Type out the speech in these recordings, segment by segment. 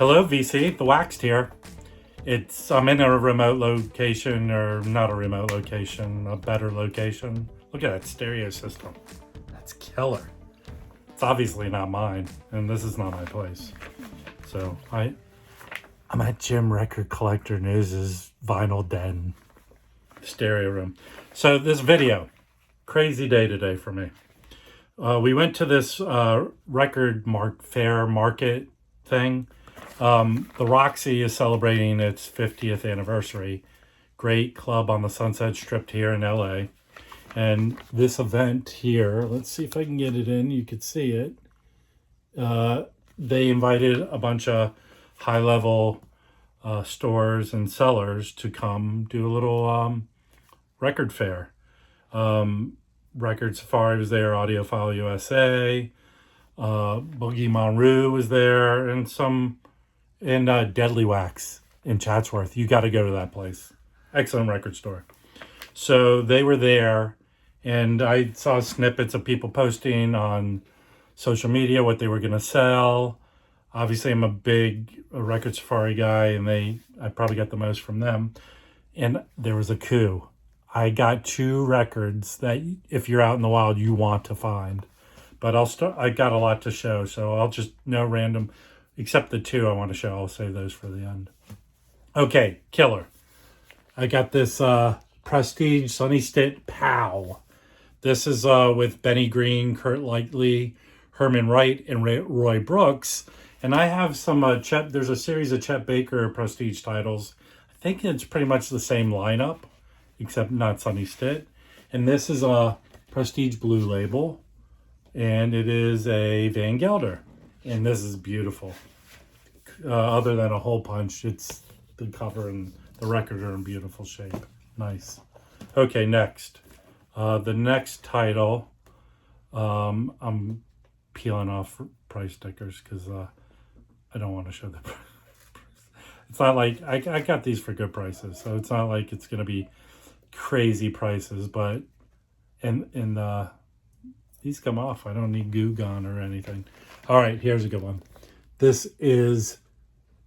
Hello, VC. The Waxed here. I'm in a remote location, or not a remote location, a better location. Look at that stereo system. That's killer. It's obviously not mine, and this is not my place. So I'm at Jim Record Collector News's Vinyl Den stereo room. So this video, crazy day today for me. We went to this record fair market thing. The Roxy is celebrating its 50th anniversary. Great club on the Sunset Strip here in LA. And this event here, let's see if I can get it in. You could see it. They invited a bunch of high-level stores and sellers to come do a little record fair. Record Safari was there, Audiophile USA, Boogie Monroe was there, and Deadly Wax in Chatsworth. You got to go to that place. Excellent record store. So they were there, and I saw snippets of people posting on social media what they were going to sell. Obviously, I'm a big Record Safari guy, and I probably got the most from them. And there was a coup. I got 2 records that if you're out in the wild, you want to find. But I got a lot to show, so I'll just, no random, except the 2 I want to show. I'll save those for the end. Okay, killer. I got this Prestige Sonny Stitt Pow. This is with Benny Green, Kurt Lightley, Herman Wright, and Roy Brooks. And I have some there's a series of Chet Baker Prestige titles. I think it's pretty much the same lineup, except not Sonny Stitt. And this is a Prestige Blue label, and it is a Van Gelder. And this is beautiful. Other than a hole punch, it's the cover and the record are in beautiful shape. Nice. Okay, next. The next title, I'm peeling off price stickers because I don't want to show the price. It's not like, I got these for good prices, so it's not like it's going to be crazy prices, but and these come off. I don't need Goo Gone or anything. All right, here's a good one. This is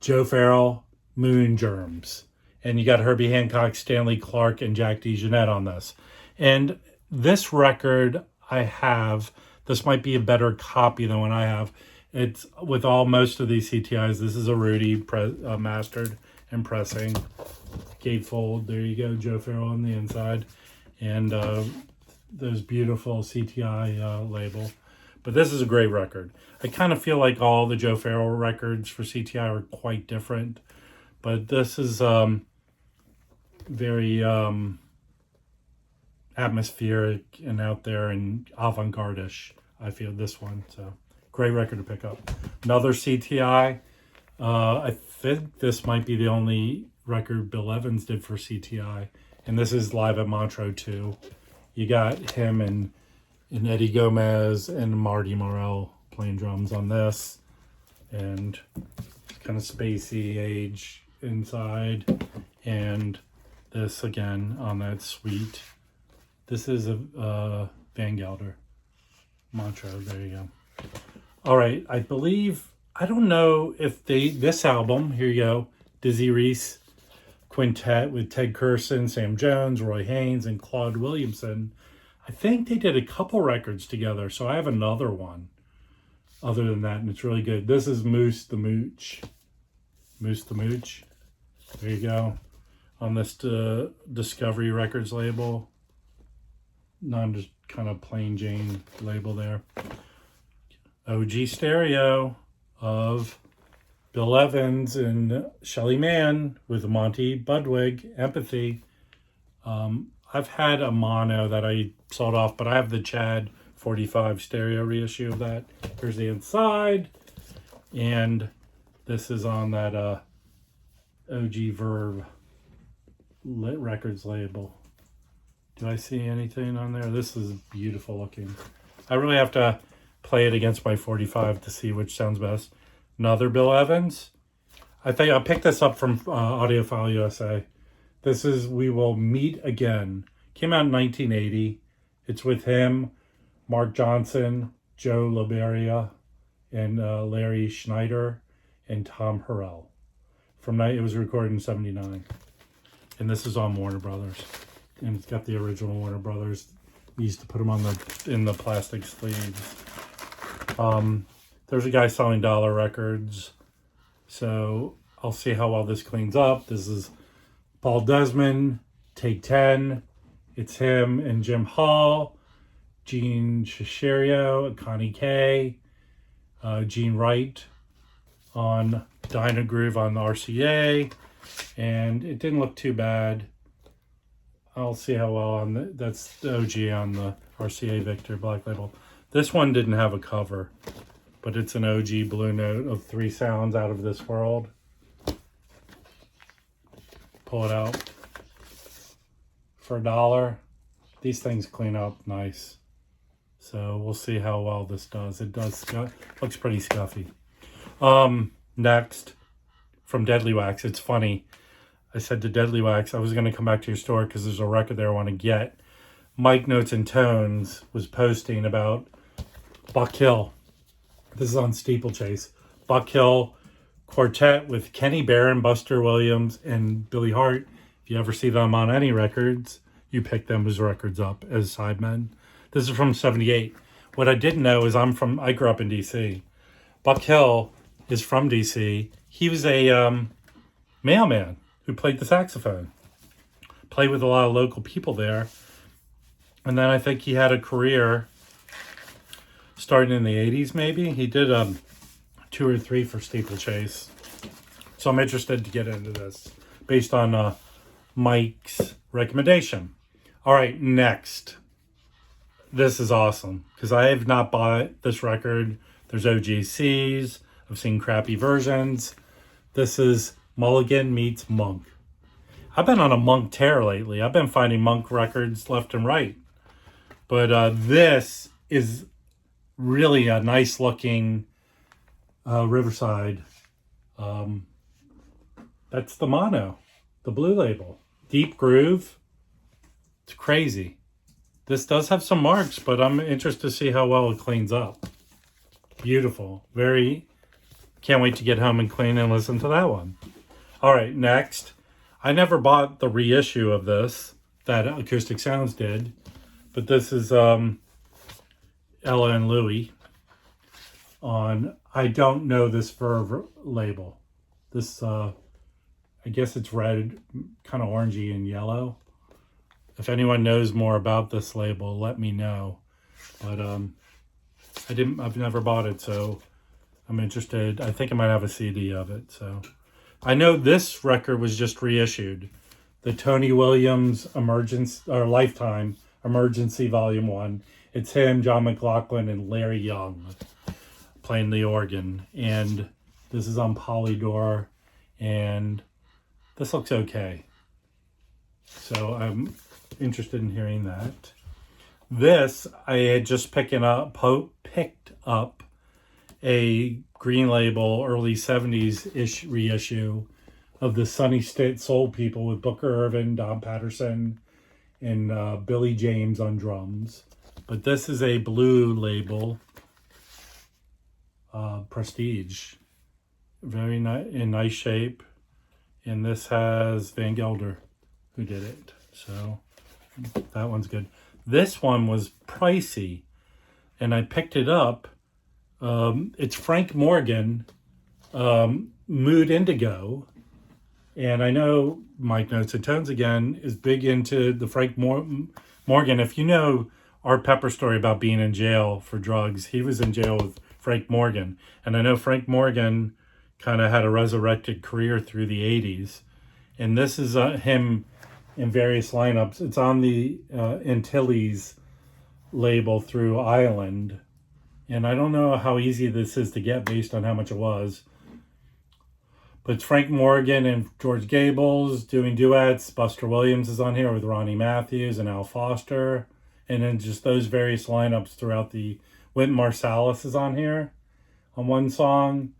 Joe Farrell, Moon Germs. And you got Herbie Hancock, Stanley Clarke, and Jack DeJohnette on this. And this record this might be a better copy than what I have. It's with most of these CTIs. This is a Rudy mastered and pressing. Gatefold, there you go, Joe Farrell on the inside. And those beautiful CTI label. But this is a great record. I kind of feel like all the Joe Farrell records for CTI are quite different. But this is very atmospheric and out there and avant-garde-ish. I feel this one. So great record to pick up. Another CTI. I think this might be the only record Bill Evans did for CTI. And this is Live at Montreux 2. You got him and Eddie Gomez and Marty Morell playing drums on this. And kind of spacey age inside. And this again on that suite. This is a Van Gelder Montreux. There you go. All right, I don't know if this album, here you go, Dizzy Reese Quintet with Ted Curson, Sam Jones, Roy Haynes, and Claude Williamson. I think they did a couple records together, so I have another one other than that, and it's really good. This is Moose the Mooch. Moose the Mooch. There you go. On this Discovery Records label. Just kind of plain Jane label there. OG stereo of Bill Evans and Shelly Manne with Monty Budwig, Empathy. I've had a mono that I sold off, but I have the Chad 45 stereo reissue of that. Here's the inside. And this is on that OG Verve Lit Records label. Do I see anything on there? This is beautiful looking. I really have to play it against my 45 to see which sounds best. Another Bill Evans. I think I picked this up from Audiophile USA. This is We Will Meet Again. Came out in 1980. It's with him, Mark Johnson, Joe Loberia, and Larry Schneider. and Tom Harrell. It was recorded in 79. And this is on Warner Brothers. And it's got the original Warner Brothers. We used to put them in the plastic sleeves. There's a guy selling dollar records. So I'll see how well this cleans up. This is Paul Desmond, Take 10. It's him and Jim Hall, Gene Shishario, Connie Kay, Gene Wright on Dynagroove on the RCA. And it didn't look too bad. I'll see how well that's the OG on the RCA Victor Black Label. This one didn't have a cover, but it's an OG Blue Note of 3 sounds out of this world. Pull it out for $1. These things clean up nice. So we'll see how well this does. It looks pretty scuffy. Next, from Deadly Wax. It's funny. I said to Deadly Wax, I was going to come back to your store because there's a record there I want to get. Mike Notes and Tones was posting about Buck Hill. This is on Steeplechase. Buck Hill Quartet with Kenny Barron, Buster Williams, and Billy Hart. If you ever see them on any records, you pick them as records up as sidemen. This is from 78. What I didn't know is I grew up in D.C. Buck Hill is from D.C. He was a mailman who played the saxophone. Played with a lot of local people there. And then I think he had a career starting in the 80s maybe. He did 2 or 3 for Steeplechase. So I'm interested to get into this based on Mike's recommendation. All right, next. This is awesome because I have not bought this record. There's OGCs. I've seen crappy versions. This is Mulligan meets Monk. I've been on a Monk tear lately. I've been finding Monk records left and right. But this is really a nice looking Riverside. That's the mono, the blue label. Deep groove. It's crazy. This does have some marks, but I'm interested to see how well it cleans up. Beautiful. Can't wait to get home and clean and listen to that one. All right, next. I never bought the reissue of this that Acoustic Sounds did, but this is Ella and Louie on I Don't Know This Verve label. This, I guess it's red, kind of orangey and yellow. If anyone knows more about this label, let me know. But I've never bought it, so I'm interested. I think I might have a CD of it, so. I know this record was just reissued. The Tony Williams Lifetime Emergency Volume 1. It's him, John McLaughlin, and Larry Young playing the organ. And this is on Polydor, and this looks okay. So I'm interested in hearing that. This, I had just picked up a Green Label early 70s-ish reissue of the Sunny State Soul People with Booker Irvin, Don Patterson, and Billy James on drums. But this is a blue label, Prestige. Very in nice shape. And this has Van Gelder who did it. So that one's good. This one was pricey, and I picked it up. It's Frank Morgan, Mood Indigo. And I know Mike Notes and Tones again is big into the Frank Morgan. If you know Art Pepper's story about being in jail for drugs, he was in jail with Frank Morgan. And I know Frank Morgan kind of had a resurrected career through the 80s. And this is him in various lineups. It's on the Antilles label through Island. And I don't know how easy this is to get based on how much it was. But it's Frank Morgan and George Gables doing duets. Buster Williams is on here with Ronnie Matthews and Al Foster. And then just those various lineups throughout the... Wynton Marsalis is on here on one song.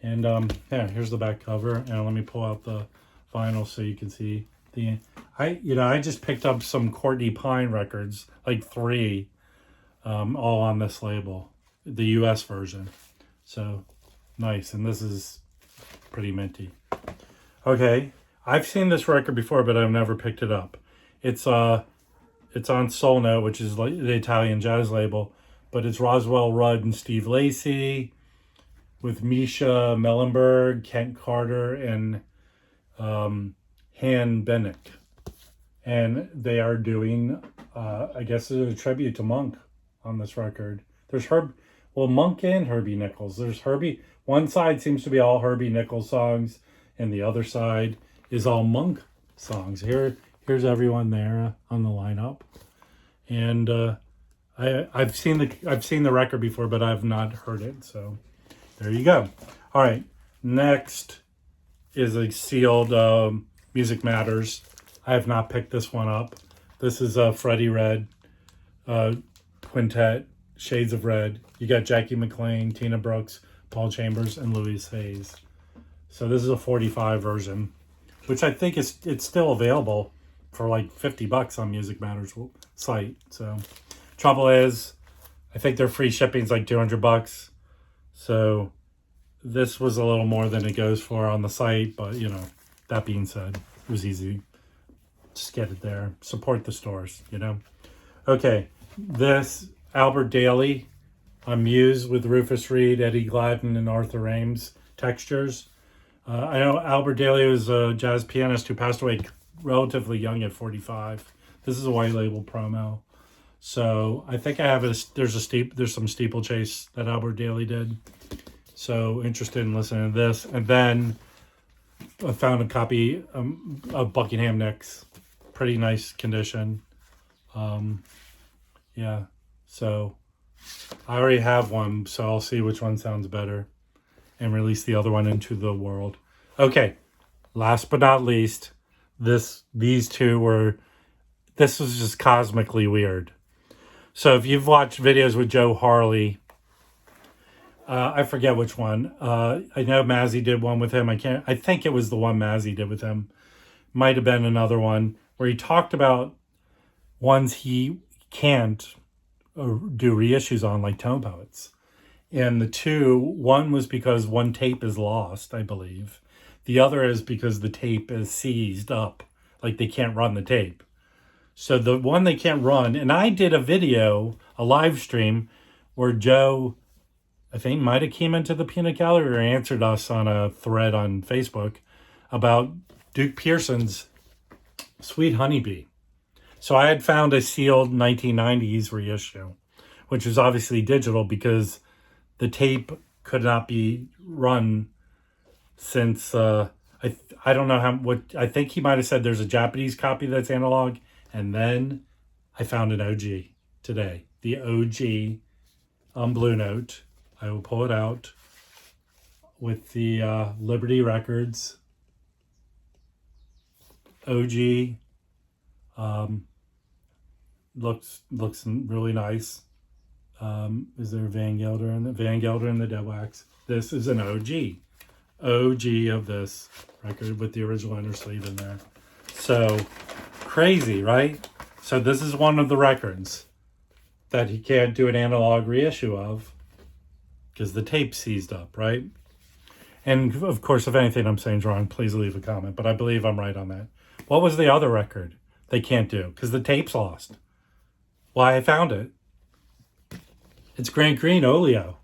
And yeah, here's the back cover. And let me pull out the vinyl so you can see the... I just picked up some Courtney Pine records, like 3, all on this label. The US version. So nice. And this is pretty minty. Okay, I've seen this record before, but I've never picked it up. It's on Soul Note, which is like the Italian jazz label, but it's Roswell Rudd and Steve Lacy with Misha Mellenberg, Kent Carter, and Han Bennick. And they are doing, I guess, a tribute to Monk on this record. There's Monk and Herbie Nichols. There's Herbie. One side seems to be all Herbie Nichols songs, and the other side is all Monk songs. Here's everyone there on the lineup, and I've seen the record before, but I've not heard it. So there you go. All right, next is a sealed Music Matters. I have not picked this one up. This is a Freddie Red quintet, Shades of Red. You got Jackie McLean, Tina Brooks, Paul Chambers, and Louise Hayes. So this is a 45 version, which I think it's still available for like $50 on Music Matters site. So trouble is, I think their free shipping is like $200. So this was a little more than it goes for on the site, but you know, that being said, it was easy. Just get it there. Support the stores, you know. Okay, this Albert Daly on Muse with Rufus Reid, Eddie Gladden, and Arthur Ames. Textures. I know Albert Daly was a jazz pianist who passed away relatively young at 45. This is a white label promo. So I think I have there's some steeplechase that Albert Daly did. So interested in listening to this. And then I found a copy of Buckingham Nicks. Pretty nice condition. Yeah. So I already have one, so I'll see which one sounds better and release the other one into the world. Okay. Last but not least, this was just cosmically weird. So if you've watched videos with Joe Harley, I forget which one. I know Mazzy did one with him. I think it was the one Mazzy did with him. Might have been another one where he talked about ones he can't do reissues on, like Tone Poets. And one was because one tape is lost, I believe. The other is because the tape is seized up, like they can't run the tape. So the one they can't run, and I did a video, a live stream, where Joe, I think, might have came into the peanut gallery or answered us on a thread on Facebook about Duke Pearson's Sweet Honeybee. So I had found a sealed 1990s reissue, which was obviously digital because the tape could not be run since, I don't know I think he might have said there's a Japanese copy that's analog, and then I found an OG today. The OG on Blue Note. I will pull it out with the Liberty Records OG. Looks really nice. Is there Van Gelder and the Dead Wax? This is an OG of this record with the original inner sleeve in there. So crazy, right? So this is one of the records that he can't do an analog reissue of because the tape's seized up, right? And of course, if anything I'm saying is wrong, please leave a comment, but I believe I'm right on that. What was the other record they can't do? Because the tape's lost. Why, I found it. It's Grant Green Oleo.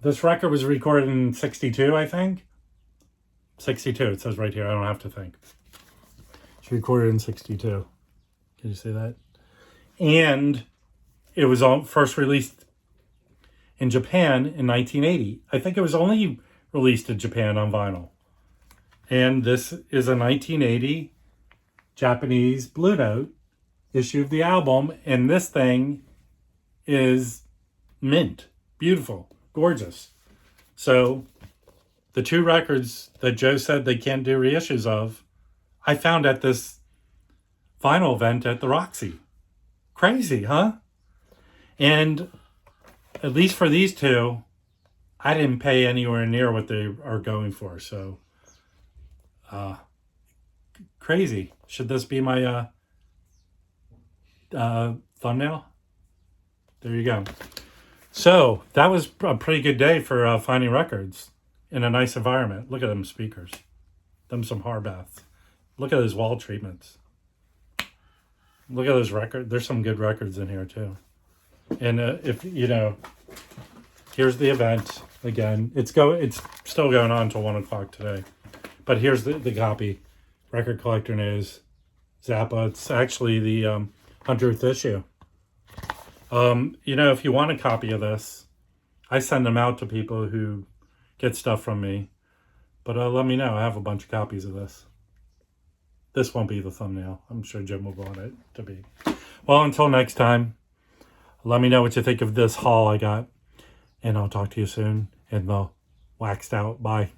This record was recorded in 62, I think. 62, it says right here. I don't have to think. It's recorded in 62. Can you see that? And it was first released in Japan in 1980. I think it was only released in Japan on vinyl. And this is a 1980 Japanese Blue Note issue of the album. And this thing is mint. Beautiful. Gorgeous. So the two records that Joe said they can't do reissues of, I found at this vinyl event at the Roxy. Crazy, huh? And at least for these two, I didn't pay anywhere near what they are going for. So, crazy. Should this be my thumbnail? There you go. So that was a pretty good day for finding records. in a nice environment. Look at them speakers. Them some Harbaths. Look at those wall treatments. Look at those records. There's some good records in here too. And if you know, here's the event again. It's still going on until 1 o'clock today. But here's the copy. Record Collector News. Zappa. It's actually the 100th issue. You know, if you want a copy of this, I send them out to people who get stuff from me. But let me know. I have a bunch of copies of this. This won't be the thumbnail. I'm sure Jim will want it to be. Well, until next time, let me know what you think of this haul I got. And I'll talk to you soon in the waxed out. Bye.